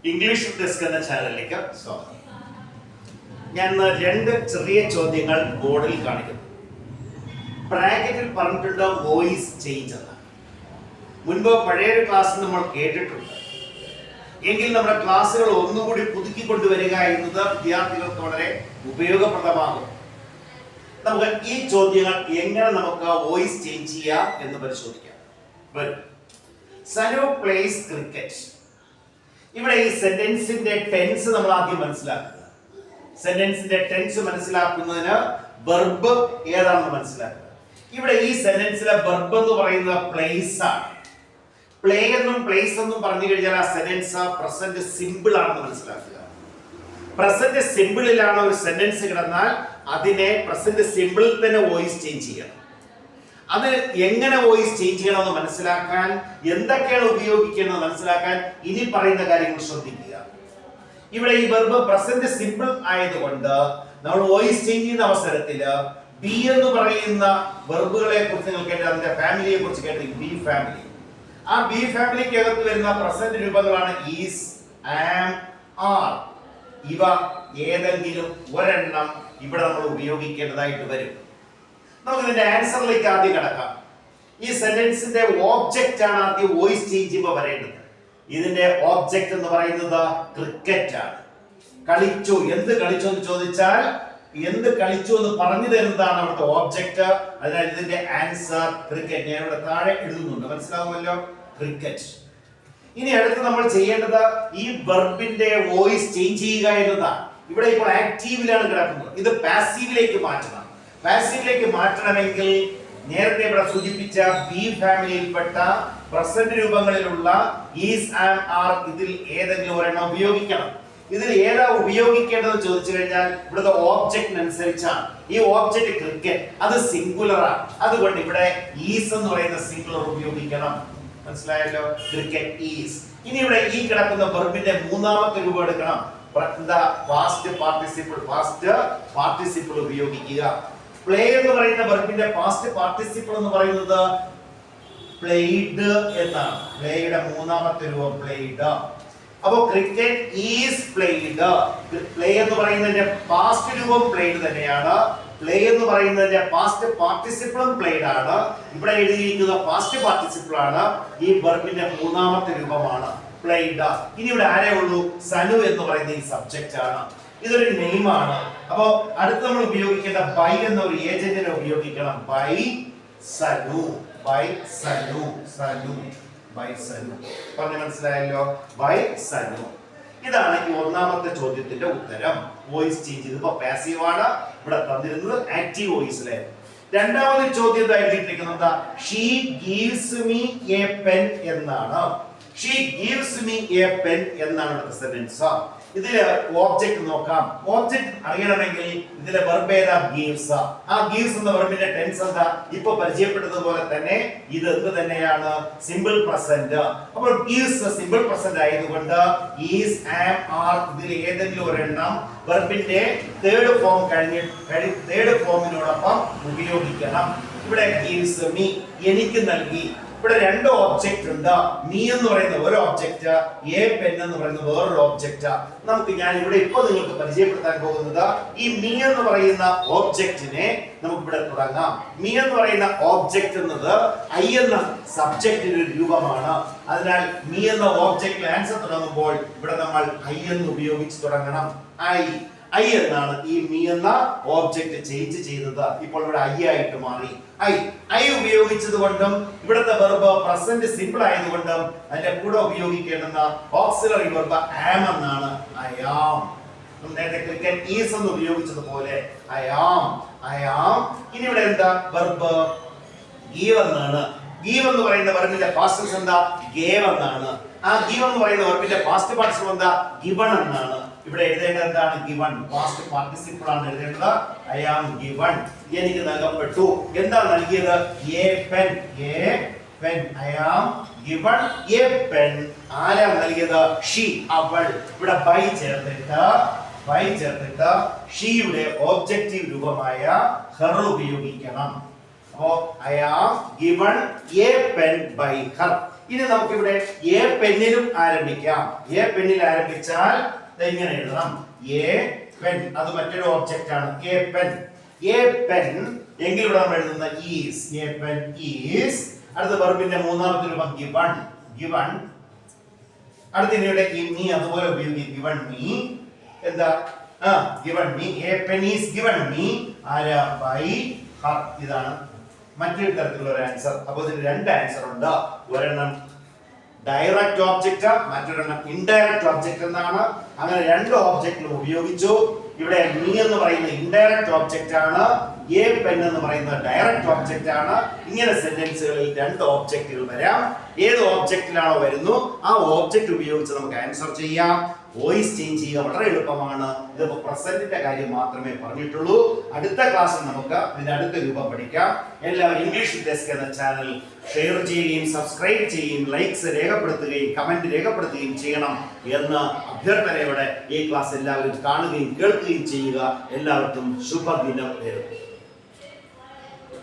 English desk എന്ന ചാനലിലേക്ക് സ്വാഗതം. ഞാൻ രണ്ട് ചെറിയ ചോദ്യങ്ങൾ ബോർഡിൽ കാണിക്കുന്നു. ബ്രാക്കറ്റിൽ പറഞ്ഞിട്ടുണ്ട് വോയിസ് ചേഞ്ച് എന്ന്. മുൻപ് പഴയൊരു ക്ലാസ് നമ്മൾ കേട്ടിട്ടുണ്ട്. എങ്കിൽ നമ്മുടെ ക്ലാസ്സുകൾ ഒന്നുകൂടി പുതുക്കിക്കൊണ്ടുവരിക എന്നത് വിദ്യാർത്ഥികൾക്ക് വളരെ ഉപയോഗപ്രദമാകും. നമുക്ക് ഈ ചോദ്യങ്ങൾ എങ്ങനെ നമുക്ക് വോയിസ് ചേഞ്ച് ചെയ്യാം എന്ന് പരിശോധിക്കാം. വരും. Sanu place cricket. ഇവിടെ ഈ സെന്റൻസിന്റെ ടെൻസ് നമ്മൾ ആദ്യം മനസ്സിലാക്കുക. സെന്റൻസിന്റെ ടെൻസ് മനസ്സിലാക്കുന്നതിന് വെർബ് ഏതാണെന്ന് മനസ്സിലാക്കുക. ഇവിടെ ഈ സെന്റൻസിലെ വെർബ് എന്ന് പറയുന്നത് പ്ലേസ് ആണ്. പ്ലേ എന്നും പ്ലേസ് എന്നും പറഞ്ഞു കഴിഞ്ഞാൽ ആ സെന്റൻസ് പ്രസന്റ് സിമ്പിൾ ആണെന്ന് മനസ്സിലാക്കുക. പ്രസന്റ് സിമ്പിളിലാണ് ഒരു സെന്റൻസ് കിടന്നാൽ അതിനെ പ്രസന്റ് സിമ്പിളിൽ തന്നെ വോയിസ് ചേഞ്ച് ചെയ്യണം. അത് എങ്ങനെ വോയിസ് ചേഞ്ച് ചെയ്യണമെന്ന് മനസ്സിലാക്കാൻ, എന്തൊക്കെയാണ് ഉപയോഗിക്കേണ്ടത് മനസ്സിലാക്കാൻ ഇനി പറയുന്ന കാര്യങ്ങൾ ശ്രദ്ധിക്കുക. ഇവിടെ ഈ വെർബ് പ്രസന്റ് സിമ്പിൾ ആയതുകൊണ്ട് നമ്മൾ വോയിസ് ചേഞ്ച് ചെയ്യുന്ന അവസരത്തിൽ ബി എന്ന് പറയുന്ന വെർബുകളെ കുറിച്ച് നിങ്ങൾ കേട്ടത്, അതിന്റെ ഫാമിലിയെ കുറിച്ച് കേട്ടത്, ബി ഫാമിലി. ആ ബി ഫാമിലിക്ക് അകത്ത് വരുന്ന പ്രസന്റ് രൂപങ്ങളാണ് ഈസ്, ആം, ആർ. ഇവ ഏതെങ്കിലും ഒരെണ്ണം ഇവിടെ നമ്മൾ ഉപയോഗിക്കേണ്ടതായിട്ട് വരും. നമുക്ക് ഇതിന്റെ ആൻസറിലേക്ക് ആദ്യം കിടക്കാം. ഈ സെന്റൻസിന്റെ ഓബ്ജക്റ്റ് ആണ് ആദ്യം വോയിസ് ചേഞ്ച് ചെയ്യുമ്പോൾ വരേണ്ടത്. ഇതിന്റെ ഓബ്ജക്റ്റ് എന്ന് പറയുന്നത് ക്രിക്കറ്റ് ആണ്. കളിച്ചു, എന്ത് കളിച്ചു എന്ന് ചോദിച്ചാൽ എന്ത് കളിച്ചു എന്ന് പറഞ്ഞു തരുന്നതാണ് അവിടുത്തെ ഓബ്ജക്റ്റ്. അതിനാൽ ഇതിന്റെ ആൻസർ ക്രിക്കറ്റ്. ഞാൻ ഇവിടെ താഴെ എഴുതുന്നുണ്ട്, മനസ്സിലാവുമല്ലോ, ക്രിക്കറ്റ്. ഇനി അടുത്ത് നമ്മൾ ചെയ്യേണ്ടത് ഈ വെർബിന്റെ വോയിസ് ചേഞ്ച് ചെയ്യുക എന്നതാണ്. ഇവിടെ ഇപ്പോൾ ആക്റ്റീവിലാണ് കിടക്കുന്നത്, ഇത് പാസീവിലേക്ക് മാറ്റണം. പാസീവിലേക്ക് മാറ്റണമെങ്കിൽ നേരത്തെ ഇവിടെ സൂചിപ്പിച്ച ബി ഫാമിലിയിൽപ്പെട്ട പ്രസന്റ് രൂപങ്ങളിലുള്ള ഈസ്, ആം, ആർ ഇതിൽ ഏതെങ്കിലും ഒരെണ്ണം ഉപയോഗിക്കണം. ഇതിൽ ഏതാ ഉപയോഗിക്കേണ്ടത് ചോദിച്ചു കഴിഞ്ഞാൽ ഇവിടുത്തെ ഓബ്ജക്റ്റിനനുസരിച്ചാണ്. ഈ ഓബ്ജക്റ്റ് ക്രിക്കറ്റ്, അത് സിംഗുലർ ആണ്. അതുകൊണ്ട് ഇവിടെ ഈസ് എന്ന് പറയുന്ന സിംഗുലർ ഉപയോഗിക്കണം. മനസ്സിലായല്ലോ, ക്രിക്കറ്റ് ഈസ്. ഇനി ഇവിടെ ഈ കിടക്കുന്ന വെർബിന്റെ മൂന്നാമത്തെ രൂപം എടുക്കണം. പാസ്റ്റ് പാർട്ടിസിപ്പിൾ ഉപയോഗിക്കുക. പ്ലേ എന്ന് പറയുന്ന വെർബിന്റെ പാസ്റ്റ് പാർട്ടിസിപ്പിൾ എന്ന് പറയുന്നത് പ്ലേഡ് എന്നാണ്. പ്ലേയുടെ മൂന്നാമത്തെ രൂപം പ്ലേഡ്. അപ്പോ ക്രിക്കറ്റ് ഈസ് പ്ലേഡ്. പ്ലേ എന്ന് പറയുന്നതിന്റെ പാസ്റ്റ് രൂപം പ്ലേഡ് തന്നെയാണ്. പ്ലേ എന്ന് പറയുന്നതിന്റെ പാസ്റ്റ് പാർട്ടിസിപ്പിളും പ്ലേഡ് ആണ്. ഇവിടെ എഴുതിയിരിക്കുന്ന പാസ്റ്റ് പാർട്ടിസിപ്പിൾ ആണ്. ഈ വെർബിന്റെ മൂന്നാമത്തെ രൂപമാണ് പ്ലേഡ്. ഇനി ഇവിടെ ആരേ ഉള്ളൂ? സനു എന്ന് പറയുന്ന ഈ സബ്ജക്റ്റ് ആണ്. ഇതൊരു നെയിം ആണ്. അപ്പോ അടുത്ത് നമ്മൾ ഉപയോഗിക്കേണ്ട ബൈ എന്ന ഒരു ഏജന്റിനെ ഉപയോഗിക്കണം. By Sanu, by Sanu, Sanu, by Sanu. പറഞ്ഞു മനസ്സിലായല്ലോ, ബൈ സനു. ഇതാണ് ഈ ഒന്നാമത്തെ ചോദ്യത്തിന്റെ ഉത്തരം. വോയിസ് ചേഞ്ച് ചെയ്തപ്പോ പാസീവ് ആണ്, ഇവിടെ തന്നിരുന്നത് ആക്റ്റീവ് വോയിസിലെ. രണ്ടാമത്തെ ചോദ്യം എഴുതിയിരിക്കുന്നത് she gives me a pen എന്നാണ്. She gives me a pen എന്നാണ് ഇവിടുത്തെ സെന്റൻസ്. ഇതില് ഓബ്ജക്റ്റ് നോക്കാം. ഓബ്ജക്റ്റ് അറിയണമെങ്കിൽ ഇതിലെ വെർബ് ഏതാ? ഗീവ്സ്. ആ ഗീവ്സ് എന്ന വെർബിന്റെ ടെൻസ് എന്താ? ഇപ്പൊ പരിചയപ്പെട്ടതുപോലെ തന്നെ ഇത് എന്ത് തന്നെയാണ്? Simple present. അപ്പോൾ ഗീവ്സ് സിമ്പിൾ പ്രസന്റ് ആയതുകൊണ്ട് ഈസ്, ആം, ആർ ഇതിൽ ഏതെങ്കിലും ഒരെണ്ണം വെർബിന്റെ തേർഡ് ഫോമിനോടൊപ്പം ഉപയോഗിക്കണം. ഇവിടെ ഗീവ്സ് മീ, എനിക്ക് നൽകി. ഇവിടെ രണ്ട് ഓബ്ജക്റ്റ് ഉണ്ട്. മീ എന്ന് പറയുന്ന ഒരു ഓബ്ജക്റ്റ്, എ പെൻ എന്ന് പറയുന്ന വേറൊരു ഓബ്ജക്റ്റ്. ഞാൻ ഇവിടെ ഇപ്പൊ നിങ്ങൾക്ക് പരിചയപ്പെടുത്താൻ പോകുന്നത് ഈ മീ എന്ന് പറയുന്ന ഓബ്ജക്റ്റിനെ നമുക്ക് ഇവിടെ തുടങ്ങാം. മീ എന്ന് പറയുന്ന ഓബ്ജക്റ്റ് എന്നത് ഐ എന്ന സബ്ജക്റ്റിന്റെ ഒരു രൂപമാണ്. അതിനാൽ മീ എന്ന ഓബ്ജക്റ്റിൽ ആൻസർ തുടങ്ങുമ്പോൾ ഇവിടെ നമ്മൾ ഐ എന്ന് ഉപയോഗിച്ച് തുടങ്ങണം. ഐ എന്നാണ് ഈ മീ എന്ന ഓബ്ജക്റ്റ് ചേഞ്ച് ചെയ്തത്. ഇപ്പോൾ ഇവിടെ ഐ ആയിട്ട് മാറി. ഐ ഉപയോഗിച്ചത് കൊണ്ടും ഇവിടുത്തെ വെർബ് പ്രസന്റ് സിമ്പിൾ ആയതുകൊണ്ടും അതിന്റെ കൂടെ ഉപയോഗിക്കേണ്ടുന്ന ഓക്സിലറി വെർബ് ആം എന്നാണ്. I am. നേരത്തെ ക്രിക്കറ്റ് ഈസ് എന്ന് ഉപയോഗിച്ചതുപോലെ ഐ ആം. ഇനി ഇവിടെ എന്താ? വെർബ് ഗീവ് എന്നാണ്. ഗീവ് എന്ന് പറയുന്ന വെർബിന്റെ പാസ്റ്റ് എന്താ? ഗേവ് എന്നാണ്. ആ ഗീവ് എന്ന് പറയുന്ന വെർബിന്റെ പാസ്റ്റ് പാർട്ടിസിപ്പിൾ എന്താ? ഗിവൺ എന്നാണ്. ഇവിടെ എഴുതേണ്ടത് എന്താണ്? ഗിവൺ. പാസ്റ്റ് പാർട്ടിസിപ്പിൾ ആണ് എഴുതേണ്ടത്. I am given. എനിക്ക് നൽകപ്പെട്ടു. എന്താ നൽകിയത്? A pen. I am given a pen. ആരാ നൽകിയത്? ഷീ, അവൾ. ഇവിടെ ബൈ ചേർത്തിട്ട് ഷീയുടെ ഓബ്ജക്റ്റീവ് രൂപമായ ഹർ ഉപയോഗിക്കണം. അപ്പോ I am given a pen by her. ഇനി നമുക്കിവിടെ എ പെന്നിലും ആരംഭിക്കാം. എ പെന്നിൽ ആരംഭിച്ചാൽ എങ്ങനെ എഴുതണം? എ പെൻ, അത് മറ്റൊരു ഓബ്ജക്റ്റ് ആണ്. എ പെൻ, എ പെൻ എങ്കിൽ ഇവിടെ നമ്മൾ എഴുതുന്ന ഈസ്. A pen is. അടുത്ത വെർബിന്റെ മൂന്നാമത്തെ രൂപം ഗിവൺ, ഗിവൺ. അടുത്ത ഇവിടെ മീ അതുപോലെ ഉപയോഗിക്കും. ഗിവൺ മീ എന്താ? Given me. A pen is given me ആരാ? By her. ഇതാണ് മറ്റൊരു തരത്തിലുള്ള ഒരു ആൻസർ. അപ്പോൾ ഇതിന് രണ്ട് ആൻസർ ഉണ്ട്. ഒരെണ്ണം ഡയറക്റ്റ് ഓബ്ജക്റ്റ്, മറ്റൊരെണ്ണം ഇൻഡയറക്റ്റ് ഓബ്ജക്റ്റ് എന്നാണ്. അങ്ങനെ രണ്ട് ഓബ്ജക്റ്റുകൾ ഉപയോഗിച്ചു. ഇവിടെ മീ എന്ന് പറയുന്ന ഇൻഡയറക്റ്റ് ഓബ്ജക്റ്റ് ആണ്, എ പെൻ എന്ന് പറയുന്നത് ഡയറക്റ്റ് ഓബ്ജക്റ്റ് ആണ്. ഇങ്ങനെ സെന്റൻസുകളിൽ രണ്ട് ഓബ്ജക്റ്റുകൾ വരാം. ഏത് ഓബ്ജക്റ്റിലാണോ വരുന്നു ആ ഓബ്ജക്റ്റ് ഉപയോഗിച്ച് നമുക്ക് ആൻസർ ചെയ്യാം. വോയിസ് ചേഞ്ച് ചെയ്യുക വളരെ എളുപ്പമാണ്. ഇതിപ്പോ പ്രസന്റിന്റെ കാര്യം മാത്രമേ പറഞ്ഞിട്ടുള്ളൂ. അടുത്ത ക്ലാസ്സിൽ നമുക്ക് ഇതിന്റെ അടുത്ത രൂപം പഠിക്കാം. എല്ലാവരും ഇംഗ്ലീഷ് ഡെസ്ക് എന്ന ചാനൽ ഷെയർ ചെയ്യുകയും സബ്സ്ക്രൈബ് ചെയ്യുകയും ലൈക്സ് രേഖപ്പെടുത്തുകയും കമന്റ് രേഖപ്പെടുത്തുകയും ചെയ്യണം എന്ന അഭ്യർത്ഥനയോടെ ഈ ക്ലാസ് എല്ലാവരും കാണുകയും കേൾക്കുകയും ചെയ്യുക. എല്ലാവർക്കും ശുഭദിനം നേരുന്നു.